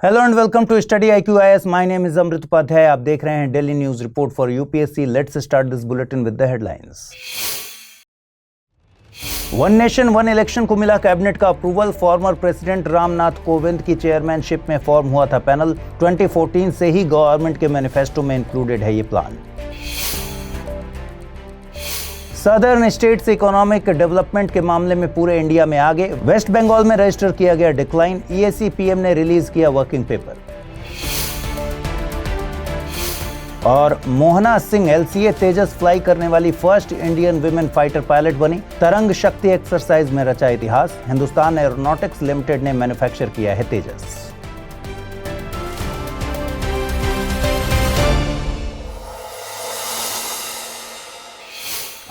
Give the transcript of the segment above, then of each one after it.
Hello and welcome to study IQ IAS। My name is Amrit Upadhyay. आप देख रहे हैं daily news report for UPSC. Let's start this bulletin with the headlines. One nation one election को मिला cabinet का approval. Former president Ramnath Kovind की chairmanship में form हुआ था पैनल। 2014 से ही गवर्नमेंट के मैनिफेस्टो में इंक्लूडेड है ये प्लान। सदर्न स्टेट्स इकोनॉमिक डेवलपमेंट के मामले में पूरे इंडिया में आगे। वेस्ट बंगाल में रजिस्टर किया गया डिक्लाइन। EAC PM ने रिलीज किया वर्किंग पेपर। और मोहना सिंह LCA तेजस फ्लाई करने वाली first Indian women fighter pilot बनी। तरंग शक्ति एक्सरसाइज में रचा इतिहास। हिंदुस्तान एरोनॉटिक्स लिमिटेड ने मैन्युफैक्चर किया है तेजस।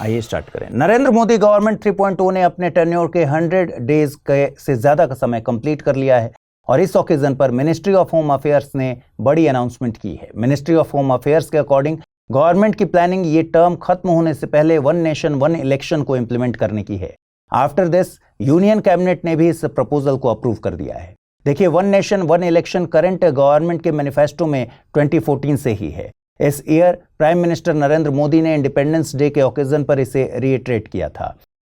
आइए स्टार्ट करें। नरेंद्र मोदी गवर्नमेंट 3.0 ने अपने टेन्योर के 100 डेज से ज्यादा का समय कंप्लीट कर लिया है और इस ओकेजन पर मिनिस्ट्री ऑफ होम अफेयर्स ने बड़ी अनाउंसमेंट की है। मिनिस्ट्री ऑफ होम अफेयर्स के अकॉर्डिंग गवर्नमेंट की प्लानिंग ये टर्म खत्म होने से पहले वन नेशन वन इलेक्शन को इंप्लीमेंट करने की है। आफ्टर दिस यूनियन कैबिनेट ने भी इस प्रपोजल को अप्रूव कर दिया है। देखिए, one nation one election current government के मैनिफेस्टो में 2014 से ही है। इस year prime minister Narendra Modi ने इंडिपेंडेंस डे के ओकेजन पर इसे रीइटरेट किया था।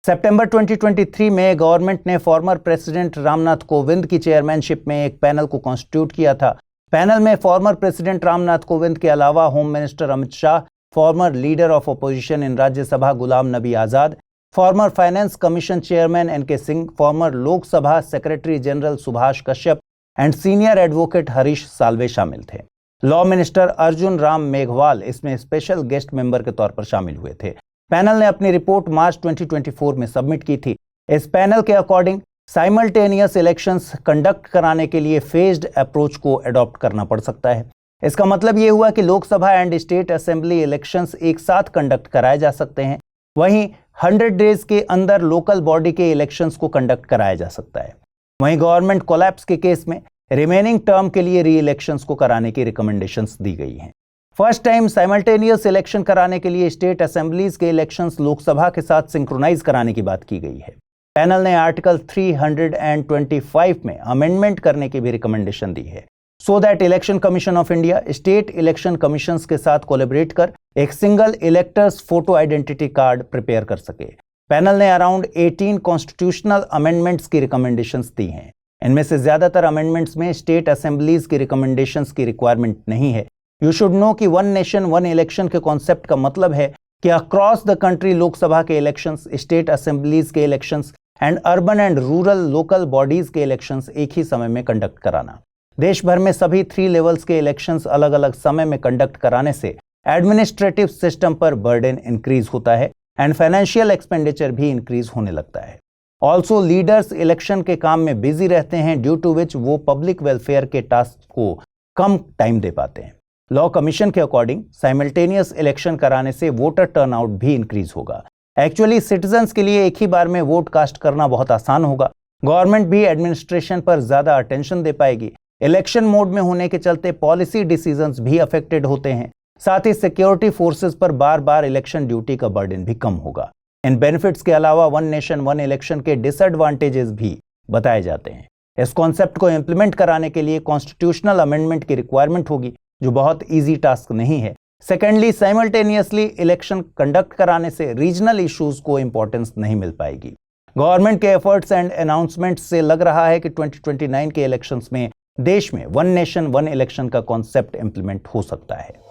सितंबर 2023 में गवर्नमेंट ने फॉर्मर प्रेसिडेंट रामनाथ कोविंद की चेयरमैनशिप में एक पैनल को कॉन्स्टिट्यूट किया था। पैनल में फॉर्मर प्रेसिडेंट रामनाथ कोविंद के अलावा home minister Amit Shah, former leader of opposition in Rajya Sabha Ghulam Nabi Azad, former finance commission chairman NK Singh, former Lok Sabha secretary general Subhash Kashyap and senior advocate Harish Salve शामिल थे। लॉ मिनिस्टर अर्जुन राम मेघवाल इसमें स्पेशल गेस्ट मेंबर के तौर पर शामिल हुए थे। पैनल ने अपनी रिपोर्ट मार्च 2024 में सबमिट की थी। इस पैनल के अकॉर्डिंग साइमल्टेनियस इलेक्शंस कंडक्ट कराने के लिए फेज्ड अप्रोच को अडॉप्ट करना पड़ सकता है। इसका मतलब ये हुआ कि Lok Sabha and state assembly elections एक साथ कंडक्ट कराए जा सकते हैं। वहीं 100 डेज के अंदर लोकल बॉडी के इलेक्शंस को कंडक्ट कराया जा सकता है। वहीं गवर्नमेंट कोलैप्स के केस में रिमेनिंग टर्म के लिए री इलेक्शंस को कराने की रिकमेंडेशंस दी गई हैं। फर्स्ट टाइम साइमल्टेनियस इलेक्शन कराने के लिए स्टेट असेंबलीज के इलेक्शंस लोकसभा के साथ सिंक्रोनाइज कराने की बात की गई है। पैनल ने आर्टिकल 325 में अमेंडमेंट करने की भी रिकमेंडेशन दी है, so that election commission of India state election commissions के साथ कोलैबोरेट कर एक single electors photo identity card prepare कर सके। पैनल ने अराउंड 18 कॉन्स्टिट्यूशनल अमेंडमेंट्स की रिकमेंडेशंस दी हैं। इनमें से ज्यादातर अमेंडमेंट्स में स्टेट असेंबलीज की रिकमेंडेशंस की रिक्वायरमेंट नहीं है। यू शुड नो कि वन नेशन वन इलेक्शन के कॉन्सेप्ट का मतलब है कि अक्रॉस द कंट्री लोकसभा के इलेक्शंस, स्टेट असेंबलीज के elections and urban and rural local bodies के इलेक्शंस एक ही समय में कंडक्ट कराना। देश भर में सभी 3 लेवल्स के इलेक्शंस अलग अलग समय में कंडक्ट कराने से एडमिनिस्ट्रेटिव सिस्टम पर बर्डन इंक्रीज होता है एंड फाइनेंशियल एक्सपेंडिचर भी इंक्रीज होने लगता है। ऑल्सो लीडर्स इलेक्शन के काम में बिजी रहते हैं, ड्यू टू विच वो पब्लिक वेलफेयर के टास्क को कम टाइम दे पाते हैं। लॉ कमीशन के अकॉर्डिंग साइमल्टेनियस इलेक्शन कराने से वोटर टर्नआउट भी इंक्रीज होगा। एक्चुअली सिटीजन्स के लिए एक ही बार में वोट कास्ट करना बहुत आसान होगा। गवर्नमेंट भी एडमिनिस्ट्रेशन पर ज्यादा अटेंशन दे पाएगी। इलेक्शन मोड में होने के चलते पॉलिसी डिसीजंस भी अफेक्टेड होते हैं। साथ ही सिक्योरिटी फोर्सेस पर बार बार इलेक्शन ड्यूटी का बर्डन भी कम होगा। इन बेनिफिट्स के अलावा वन नेशन वन इलेक्शन के डिसएडवांटेजेस भी बताए जाते हैं। इस कॉन्सेप्ट को इंप्लीमेंट कराने के लिए कॉन्स्टिट्यूशनल अमेंडमेंट की रिक्वायरमेंट होगी, जो बहुत इजी टास्क नहीं है। सेकेंडली, साइमल्टेनियसली इलेक्शन कंडक्ट कराने से रीजनल इश्यूज को इंपॉर्टेंस नहीं मिल पाएगी। गवर्नमेंट के एफर्ट्स एंड अनाउंसमेंट से लग रहा है कि 2029 के इलेक्शंस में देश में वन नेशन वन इलेक्शन का कॉन्सेप्ट इंप्लीमेंट हो सकता है।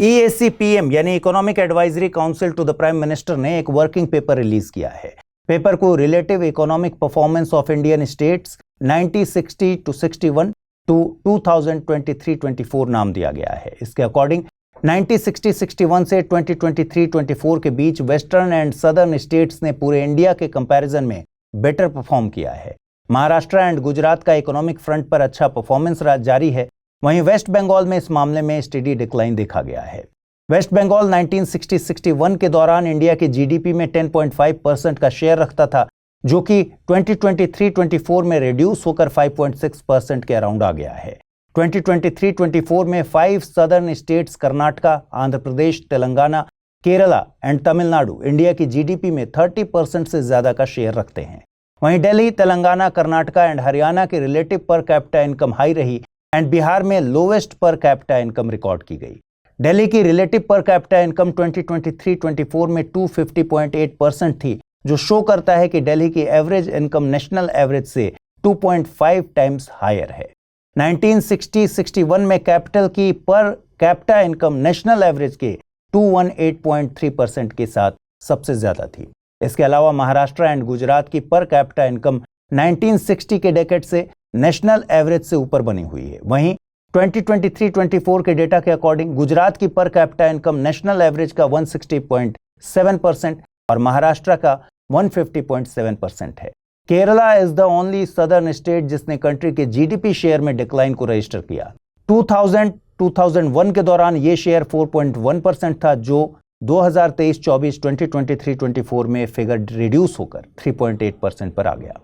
EAC PM यानी economic advisory council to the prime minister ने एक वर्किंग पेपर रिलीज किया है। पेपर को relative economic performance of Indian states 1960 to 61 to 2023-24 नाम दिया गया है। इसके अकॉर्डिंग 1960-61 से 2023-24 के बीच वेस्टर्न एंड सदर्न स्टेट्स ने पूरे इंडिया के कंपैरिजन में बेटर परफॉर्म किया है। महाराष्ट्र एंड गुजरात का इकोनॉमिक फ्रंट पर अच्छा परफॉर्मेंस जारी है। वहीं वेस्ट बंगाल में इस मामले में स्टेडी डिक्लाइन देखा गया है। वेस्ट बंगाल 1960-61 के दौरान इंडिया के GDP में 10.5% का शेयर रखता था, जो कि 2023-24 में रिड्यूस होकर 5.6% के अराउंड आ गया है। 2023-24 में 5 southern states Karnataka, Andhra Pradesh, Telangana, Kerala and Tamil Nadu India की GDP में 30% से ज्यादा का शेयर रखते हैं। वहीं दिल्ली, तेलंगाना, कर्नाटका एंड हरियाणा की relative per capita income high रही एंड बिहार में lowest per capita income record की गई। दिल्ली की रिलेटिव पर कैपिटा इनकम 2023-24 में 250.8% थी, जो शो करता है कि दिल्ली की एवरेज इनकम नेशनल एवरेज से 2.5 टाइम्स हायर है। 1960-61 में कैपिटल की per capita income national average के 218.3% के साथ सबसे ज्यादा थी। इसके अलावा महाराष्ट्र एंड गुजरात की पर कैपिटा इनकम 1960 के डेकेड से नेशनल एवरेज से ऊपर बनी हुई है। वहीं 2023-24 के डेटा के अकॉर्डिंग गुजरात की per capita income national average का 160.7% और महाराष्ट्र का 150.7% है। Kerala is the only southern state जिसने कंट्री के जीडीपी शेयर में डिक्लाइन को रजिस्टर किया। 2000-2001 के दौरान ये शेयर 4.1% था, जो 2023-24, 2023-24 में फिगर रिड्यूस होकर 3.8% पर आ गया।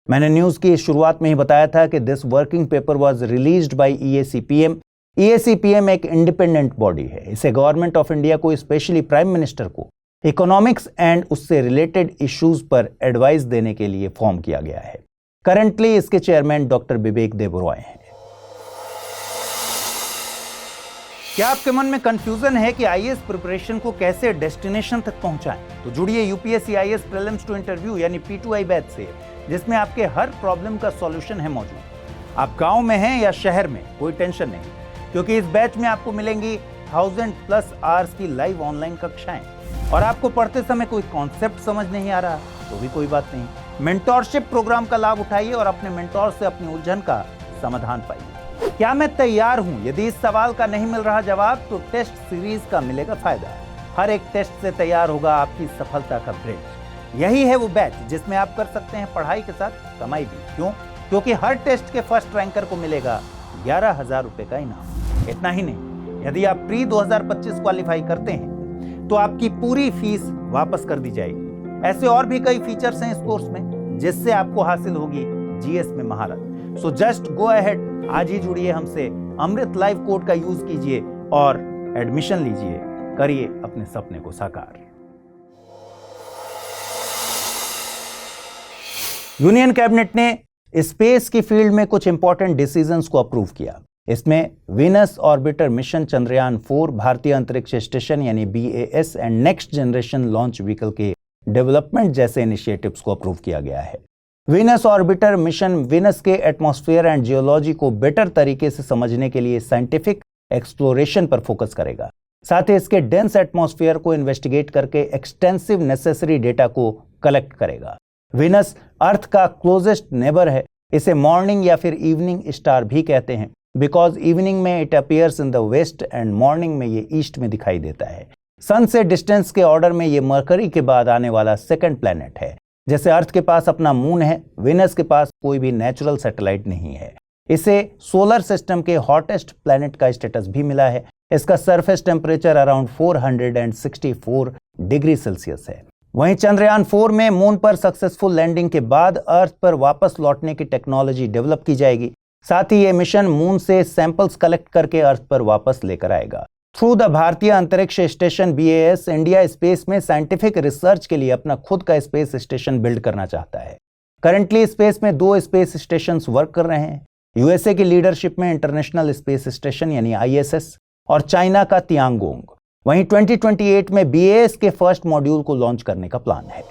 मैंने न्यूज की शुरुआत में ही बताया था कि this working paper was released by EACPM। EACPM एक इंडिपेंडेंट बॉडी है। इसे गवर्नमेंट ऑफ इंडिया को, स्पेशली प्राइम मिनिस्टर को, इकोनॉमिक्स एंड उससे रिलेटेड इश्यूज पर एडवाइस देने के लिए फॉर्म किया गया है। करंटली इसके चेयरमैन डॉक्टर विवेक देबरॉय हैं। क्या आपके मन में कंफ्यूजन है कि आईएएस प्रिपरेशन को कैसे डेस्टिनेशन तक पहुंचाएं? तो जुड़िए UPSC IAS prelims to interview यानी P2I बैच से, जिसमें आपके हर प्रॉब्लम का सॉल्यूशन है मौजूद। आप गांव में हैं या शहर में, कोई टेंशन नहीं, क्योंकि इस बैच में आपको मिलेंगी 1000+ आवर्स की लाइव ऑनलाइन कक्षाएं। और आपको पढ़ते समय कोई कॉन्सेप्ट समझ नहीं आ रहा तो भी कोई बात नहीं, मेंटोरशिप प्रोग्राम का लाभ उठाइए और अपने मेंटोर से अपनी उलझन का समाधान पाइए। क्या मैं तैयार हूं? यदि इस सवाल का नहीं मिल रहा जवाब तो टेस्ट सीरीज का मिलेगा फायदा। हर एक टेस्ट से तैयार होगा आपकी सफलता का ब्रिज। यही है वो बैच जिसमें आप कर सकते हैं पढ़ाई के साथ कमाई भी। क्यों? क्योंकि हर टेस्ट के फर्स्ट रैंकर को मिलेगा 11,000 रुपए का इनाम। इतना ही नहीं, यदि आप प्री 2025 क्वालिफाई करते हैं तो आपकी पूरी फीस वापस कर दी जाएगी। ऐसे और भी कई फीचर्स हैं इस कोर्स में जिससे आपको हासिल होगी जीएस में महारत। सो जस्ट गो अहेड, आज ही जुड़िए हमसे, अमृत लाइव कोड का यूज कीजिए और एडमिशन लीजिए, करिए अपने सपने को साकार। यूनियन कैबिनेट ने स्पेस की फील्ड में कुछ इंपॉर्टेंट डिसीजंस को अप्रूव किया। इसमें वीनस ऑर्बिटर मिशन चंद्रयान 4, भारतीय अंतरिक्ष स्टेशन यानी BAS and next generation launch vehicle के डेवलपमेंट जैसे इनिशिएटिव्स को अप्रूव किया गया है। वीनस ऑर्बिटर मिशन वीनस के एटमॉस्फेयर एंड जियोलॉजी को बेटर तरीके से समझने के लिए साइंटिफिक एक्सप्लोरेशन पर फोकस करेगा। साथ ही इसके डेंस एटमॉस्फेयर को इन्वेस्टिगेट करके एक्सटेंसिव नेसेसरी डेटा को कलेक्ट करेगा। वीनस अर्थ का क्लोजेस्ट नेबर है। इसे मॉर्निंग या फिर इवनिंग स्टार भी कहते हैं, बिकॉज इवनिंग में it appears in the west and morning में ये ईस्ट में दिखाई देता है। सन से डिस्टेंस के ऑर्डर में ये मरकरी के बाद आने वाला सेकंड प्लैनेट है। जैसे अर्थ के पास अपना मून है, वीनस के पास कोई भी नेचुरल सैटेलाइट नहीं है। इसे सोलर सिस्टम के हॉटेस्ट प्लैनेट का स्टेटस भी मिला है। इसका surface temperature around 464 degree Celsius है। वहीं चंद्रयान 4 में मून पर सक्सेसफुल लैंडिंग के बाद अर्थ पर वापस लौटने की टेक्नोलॉजी डेवलप की जाएगी। साथ ही ये मिशन मून से सैंपल्स कलेक्ट करके अर्थ पर वापस लेकर आएगा। थ्रू द भारतीय अंतरिक्ष स्टेशन BAS, इंडिया स्पेस में साइंटिफिक रिसर्च के लिए अपना खुद का स्पेस स्टेशन बिल्ड करना चाहता है। करंटली स्पेस में 2 स्पेस स्टेशन वर्क कर रहे हैं। USA की लीडरशिप में इंटरनेशनल स्पेस स्टेशन यानी ISS और चाइना का तियांगोंग। वहीं 2028 में BAS के फर्स्ट मॉड्यूल को लॉन्च करने का प्लान है।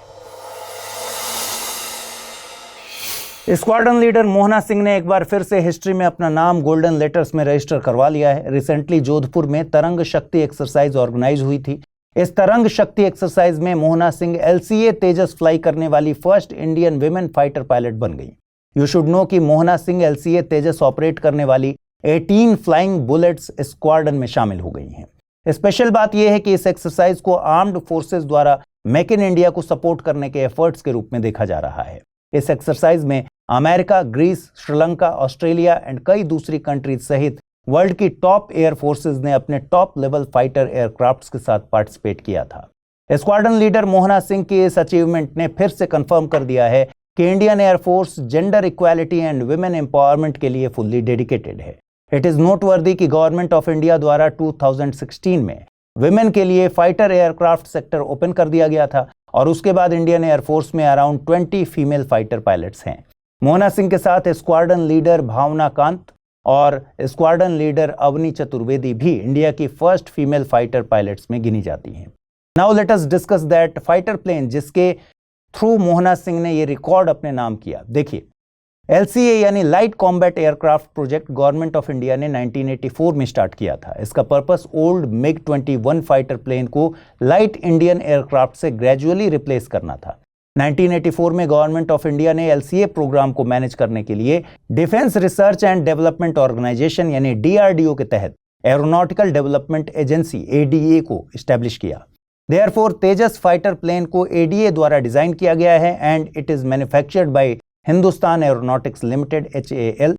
स्क्वाड्रन लीडर मोहना सिंह ने एक बार फिर से हिस्ट्री में अपना नाम गोल्डन लेटर्स में रजिस्टर करवा लिया है। रिसेंटली जोधपुर में तरंग शक्ति एक्सरसाइज ऑर्गेनाइज हुई थी। इस तरंग शक्ति एक्सरसाइज में मोहना सिंह LCA तेजस फ्लाई करने वाली first Indian women fighter pilot बन गई। यू शुड नो कि मोहना सिंह LCA तेजस ऑपरेट करने वाली 18 फ्लाइंग बुलेट्स स्क्वाड्रन में शामिल हो गई हैं। स्पेशल बात यह है कि इस एक्सरसाइज को आर्म्ड फोर्सेस द्वारा मेक इन इंडिया को सपोर्ट करने के एफर्ट्स के रूप में देखा जा रहा है। इस एक्सरसाइज में America, Greece, Sri Lanka, Australia and कई दूसरी कंट्रीज सहित वर्ल्ड की टॉप एयर फोर्सेस ने अपने टॉप लेवल फाइटर एयरक्राफ्ट्स के साथ पार्टिसिपेट किया था। स्क्वाड्रन लीडर मोहना सिंह की इस अचीवमेंट ने फिर से कंफर्म कर दिया है कि Indian air force gender equality and women empowerment के लिए फुल्ली डेडिकेटेड है। इट इज नोटवर्दी कि गवर्नमेंट ऑफ इंडिया द्वारा 2016 में विमेन के लिए फाइटर एयरक्राफ्ट सेक्टर ओपन कर दिया गया था और उसके बाद इंडियन एयरफोर्स में अराउंड 20 फीमेल फाइटर पायलट्स हैं। मोहना सिंह के साथ स्क्वाड्रन लीडर भावना कांत और स्क्वाड्रन लीडर अवनी चतुर्वेदी भी इंडिया की फर्स्ट फीमेल फाइटर पायलट्स में गिनी जाती हैं। Now let us discuss that fighter plane जिसके थ्रू मोहना सिंह ने ये रिकॉर्ड अपने नाम किया। देखिए, LCA यानी light combat aircraft project government of India ने 1984 में स्टार्ट किया था। इसका purpose old MiG-21 fighter plane को लाइट इंडियन एयरक्राफ्ट से ग्रेजुअली रिप्लेस करना था। 1984 में गवर्नमेंट ऑफ इंडिया ने LCA प्रोग्राम को मैनेज करने के लिए defence research and development organisation यानी DRDO के तहत एरोनॉटिकल डेवलपमेंट एजेंसी ADA को स्टैब्लिश किया। देयरफॉर तेजस फाइटर प्लेन को ADA द्वारा डिजाइन किया गया है and it is manufactured by Hindustan Aeronautics Limited HAL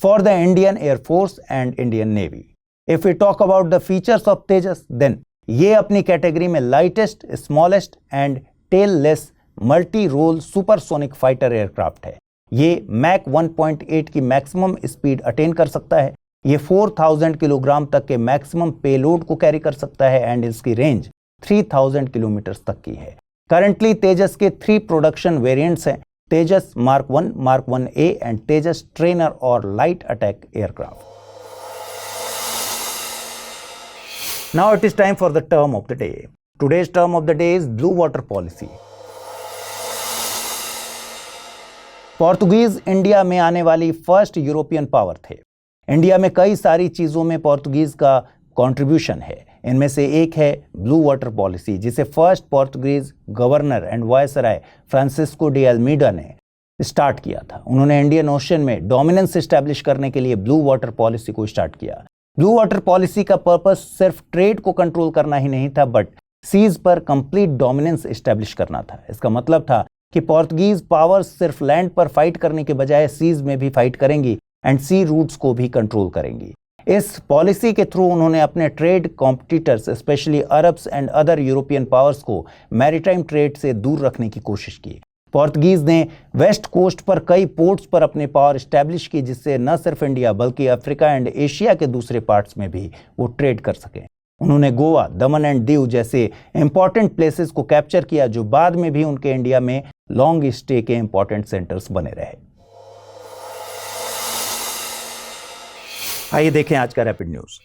for the Indian Air Force and Indian Navy. If we talk about the features of Tejas, then ये अपनी category में lightest, smallest and tell-less multi-role supersonic fighter aircraft है। ये Mac 1.8 की maximum speed attain कर सकता है। ये 4000 किलोग्राम तक के मैक्सिमम पेलोड को कैरी कर सकता है एंड इसकी रेंज 3000 किलोमीटर तक की है। करंटली तेजस के 3 प्रोडक्शन वेरिएंट्स हैं, Tejas Mark 1, Mark 1A and Tejas Trainer or Light Attack aircraft. Now it is time for the term of the day. Today's term of the day is Blue Water Policy. Portuguese India में आने वाली first European power थे। India में कई सारी चीज़ों में पोर्तुगीज का कंट्रीब्यूशन है। इनमें से एक है ब्लू वाटर पॉलिसी, जिसे first Portuguese governor and viceroy Francisco de Almeida ने स्टार्ट किया था। उन्होंने इंडियन ओशन में डोमिनेंस एस्टैब्लिश करने के लिए ब्लू वाटर पॉलिसी को स्टार्ट किया। ब्लू वाटर पॉलिसी का पर्पस सिर्फ ट्रेड को कंट्रोल करना ही नहीं था, बट सीज पर कंप्लीट डोमिनेंस एस्टैब्लिश करना था। इसका मतलब था कि पोर्तुगीज पावर्स सिर्फ लैंड पर फाइट करने के बजाय सीज में भी फाइट करेंगी एंड सी रूट्स को भी कंट्रोल करेंगी। इस पॉलिसी के थ्रू उन्होंने अपने trade competitors specially Arabs and other European powers को मैरीटाइम ट्रेड से दूर रखने की कोशिश की। पोर्तुगीज ने वेस्ट कोस्ट पर कई पोर्ट्स पर अपने पावर स्टैब्लिश की, जिससे न सिर्फ इंडिया बल्कि अफ्रीका एंड एशिया के दूसरे पार्ट्स में भी वो ट्रेड कर सके। उन्होंने गोवा, दमन एंड दीव जैसे इंपॉर्टेंट प्लेसेस को कैप्चर किया, जो बाद में भी उनके इंडिया में लॉन्ग स्टे के इंपॉर्टेंट सेंटर्स बने रहे। आइए देखें आज का रैपिड न्यूज।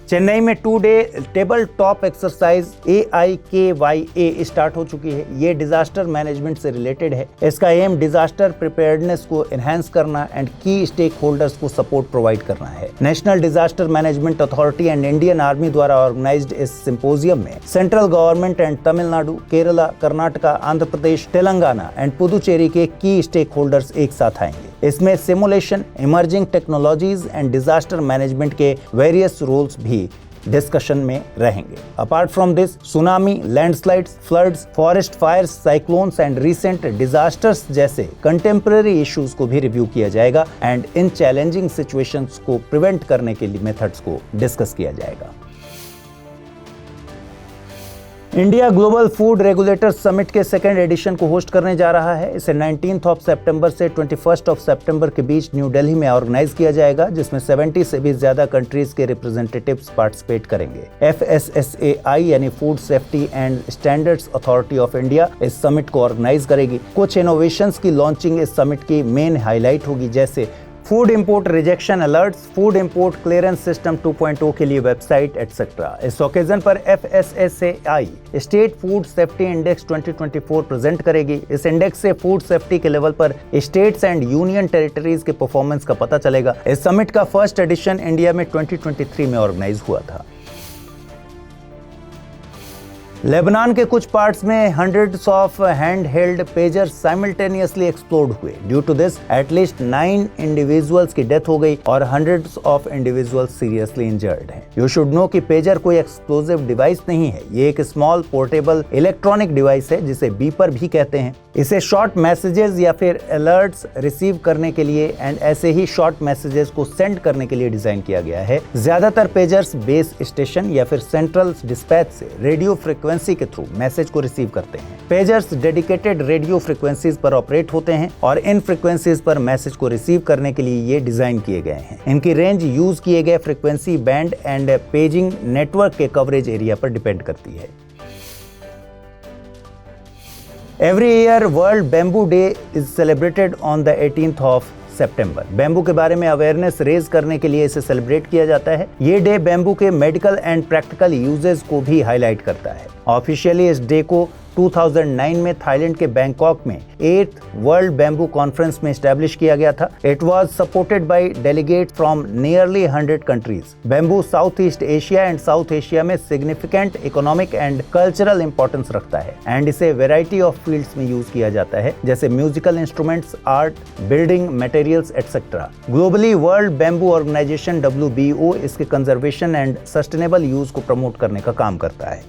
चेन्नई में 2 day table top exercise AIKYA start हो चुकी है। ये डिजास्टर मैनेजमेंट से रिलेटेड है। इसका एम डिजास्टर प्रिपेयर्डनेस को एनहांस करना एंड की स्टेक होल्डर्स को सपोर्ट प्रोवाइड करना है। National disaster management authority and Indian army द्वारा ऑर्गेनाइज्ड इस सिंपोजियम में central government and Tamil Nadu, Kerala, Karnataka, Andhra Pradesh, Telangana and Puducherry के की स्टेक होल्डर्स एक साथ आएंगे। इसमें simulation, emerging technologies and disaster management के वेरियस रोल्स भी डिस्कशन में रहेंगे। Apart from this, tsunami, landslides, floods, forest fires, cyclones and recent disasters जैसे कंटेम्पररी इश्यूज को भी रिव्यू किया जाएगा एंड इन चैलेंजिंग सिचुएशंस को प्रिवेंट करने के लिए मेथड्स को डिस्कस किया जाएगा। India global food regulator summit के सेकेंड एडिशन को होस्ट करने जा रहा है। इसे 19 सितंबर से 21 सितंबर के बीच न्यू दिल्ली में ऑर्गेनाइज किया जाएगा, जिसमें 70 से भी ज्यादा कंट्रीज के रिप्रेजेंटेटिव्स पार्टिसिपेट करेंगे। FSSAI यानी food safety and standards authority of India इस समिट को ऑर्गेनाइज करेगी। कुछ इनोवेशंस की लॉन्चिंग इस समिट की मेन हाईलाइट होगी, जैसे food import rejection alerts, food import clearance system 2.0 के लिए वेबसाइट एटसेट्रा। इस ओकेजन पर FSSAI state food safety index 2024 present करेगी। इस इंडेक्स से फूड सेफ्टी के लेवल पर स्टेट्स एंड यूनियन टेरिटरीज के परफॉर्मेंस का पता चलेगा। इस समिट का फर्स्ट एडिशन इंडिया में 2023 में ऑर्गेनाइज हुआ था। लेबनान के कुछ पार्ट्स में hundreds of hand held pager simultaneously explode हुए। Due to this at least 9 individuals की डेथ हो गई और hundreds of individuals seriously injured हैं। यू शुड नो कि पेजर कोई एक्सप्लोजिव डिवाइस नहीं है। ये एक स्मॉल पोर्टेबल इलेक्ट्रॉनिक डिवाइस है जिसे बीपर भी कहते हैं। इसे शॉर्ट मैसेजेस या फिर अलर्ट्स रिसीव करने के लिए एंड ऐसे ही शॉर्ट मैसेजेस को सेंड करने के लिए डिजाइन किया गया है। ज्यादातर पेजर्स बेस स्टेशन या फिर सेंट्रल डिस्पैच से रेडियो फ्रीक्वेंसी के थ्रू मैसेज को रिसीव करते हैं। पेजर्स डेडिकेटेड रेडियो फ्रीक्वेंसीज पर ऑपरेट होते हैं और इन फ्रीक्वेंसीज पर मैसेज को रिसीव करने के लिए ये डिजाइन किए गए हैं। इनकी रेंज यूज किए गए frequency band and paging network के कवरेज एरिया पर डिपेंड करती है। Every year World Bamboo Day is celebrated on the 18th of September. Bamboo के बारे में अवेयरनेस रेज करने के लिए इसे सेलिब्रेट किया जाता है। ये डे बैम्बू के मेडिकल एंड प्रैक्टिकल यूजेस को भी हाईलाइट करता है। ऑफिशियली इस डे को 2009 में थाईलैंड के बैंकॉक में 8th वर्ल्ड बैम्बू कॉन्फ्रेंस में एस्टैब्लिश किया गया था। It was supported by delegates from nearly 100 countries. Bamboo south east Asia and south Asia में significant economic and cultural importance रखता है एंड इसे वेराइटी ऑफ फील्ड्स में यूज किया जाता है, जैसे musical instruments, art, building materials etcetera. Globally world bamboo organisation WBO इसके कंजर्वेशन एंड सस्टेनेबल यूज को प्रमोट करने का काम करता है।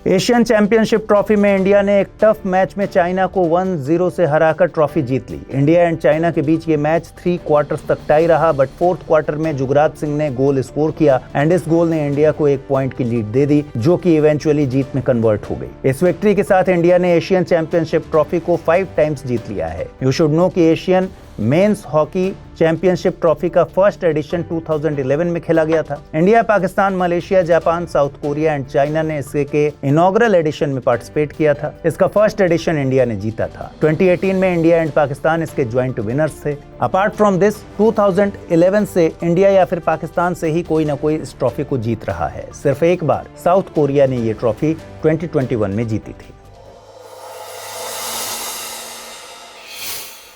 एशियन चैंपियनशिप ट्रॉफी में इंडिया ने एक टफ मैच में चाइना को 1-0 से हराकर ट्रॉफी जीत ली। इंडिया एंड चाइना के बीच ये मैच 3 क्वार्टर्स तक टाई रहा, बट 4th क्वार्टर में जुगराज सिंह ने गोल स्कोर किया एंड इस गोल ने इंडिया को 1 पॉइंट की लीड दे दी, जो कि इवेंचुअली जीत में कन्वर्ट हो गई। इस विक्ट्री के साथ इंडिया ने एशियन चैंपियनशिप ट्रॉफी को 5 टाइम्स जीत लिया है। यू शुड नो कि Asian men's hockey championship trophy का फर्स्ट एडिशन 2011 में खेला गया था। India, Pakistan, Malaysia, Japan, south Korea and China ने इसके इनॉग्रल एडिशन में पार्टिसिपेट किया था। इसका फर्स्ट एडिशन इंडिया ने जीता था। 2018 में इंडिया एंड पाकिस्तान इसके ज्वाइंट विनर्स थे। अपार्ट फ्रॉम दिस 2011 से इंडिया या फिर पाकिस्तान से ही कोई ना कोई इस ट्रॉफी को जीत रहा है। सिर्फ एक बार साउथ कोरिया ने ये ट्रॉफी 2021 में जीती थी।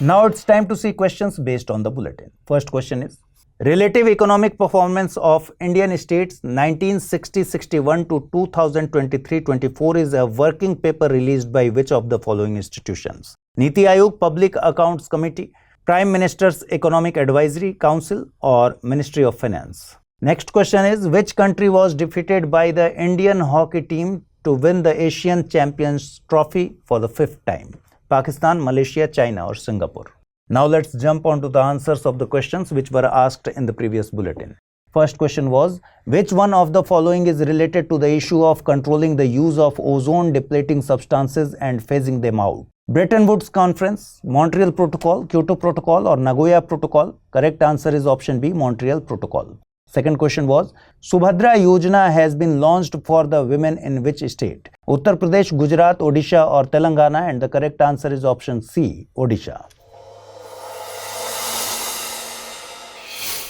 Now it's time to see questions based on the bulletin. First question is, relative economic performance of Indian states 1960-61 to 2023-24 is a working paper released by which of the following institutions? Niti Aayog, Public Accounts Committee, Prime Minister's Economic Advisory Council or Ministry of Finance? Next question is, which country was defeated by the Indian hockey team to win the Asian Champions Trophy for the 5th time? Pakistan, Malaysia, China or Singapore? Now let's jump on to the answers of the questions which were asked in the previous bulletin. First question was, which one of the following is related to the issue of controlling the use of ozone depleting substances and phasing them out? Bretton Woods Conference, Montreal Protocol, Kyoto Protocol or Nagoya Protocol? Correct answer is option B, Montreal Protocol. Second question was, Subhadra Yojana has been launched for the women in which state? Uttar Pradesh, Gujarat, Odisha or Telangana? And the correct answer is option C, Odisha.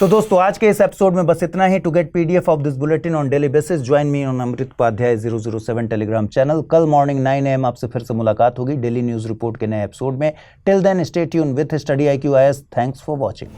तो दोस्तों, आज के इस episode में बस इतना ही। To get PDF of this bulletin on daily basis, join me on Amrit Upadhyay 007 telegram channel. कल मॉर्निंग 9 AM आपसे फिर से मुलाकात होगी डेली न्यूज रिपोर्ट के नए एपिसोड में। Till then stay tuned with study IQ IAS। Thanks for watching.